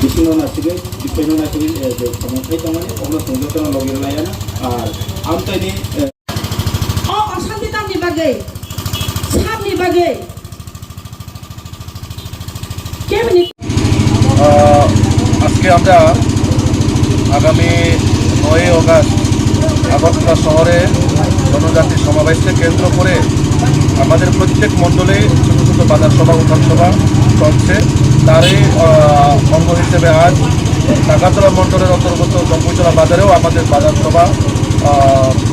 बिसिनो नासिगे बिफाइनो नासिगे समस्या तमाने अब्ला संजोतना लगिर लायाना और आमताइनि अशान्ति दामनि बागै साबनि बागै আজকে আমরা আগামী 9 অগাস্ট আগরতলা শহরে জনজাতি সমাবেশকে কেন্দ্র করে আমাদের প্রত্যেক মণ্ডলে ছোটো ছোটো বাজার সভা উঠান সভা চলছে। তারই অঙ্গ হিসেবে আজ নাগারতলা মণ্ডলের অন্তর্গত জম্পুইতলা বাজারেও আমাদের বাজার সভা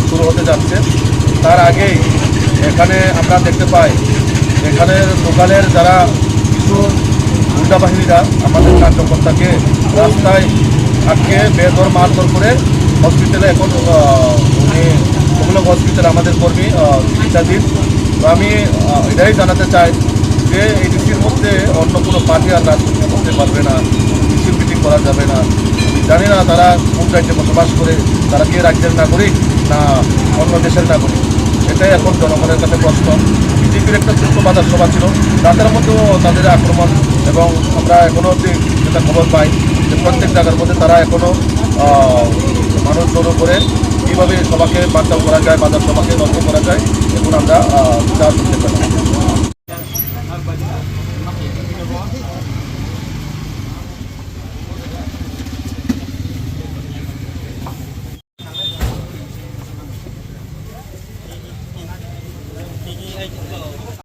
শুরু হতে যাচ্ছে। তার আগেই এখানে আমরা দেখতে পাই এখানে লোকালের যারা কিছু গুন্ডা বাহিনীরা আমাদের কার্যকর্তাকে রাস্তায় আটকে বেদর মারধর করে হসপিটালে এখন উনি ওগুলো হসপিটালে আমাদের কর্মী চিকিৎসাধীন। তো আমি এটাই জানাতে চাই যে এই ডিসির মধ্যে অন্য কোনো পার্টি আর রাজনীতি করতে পারবে না, মিছিল মিটিং করা যাবে না। জানি না তারা কোন রাজ্যে বসবাস করে, তারা কি রাজ্যের নাগরিক না অন্য দেশের নাগরিক, এটাই এখন জনগণের কাছে প্রশ্ন। বিজেপির একটা ছোট্ট বাজার সভা ছিল, রাতের মধ্যেও তাদের আক্রমণ এবং আমরা এখনও অবধি যেটা খবর পাই যে প্রত্যেক জায়গার মধ্যে তারা এখনও মানুষ জড়ো করে কীভাবে সবাকে বার্তা করা যায়, বাজার সভাকে নষ্ট করা যায়, এখন আমরা যা শুনতে পাই।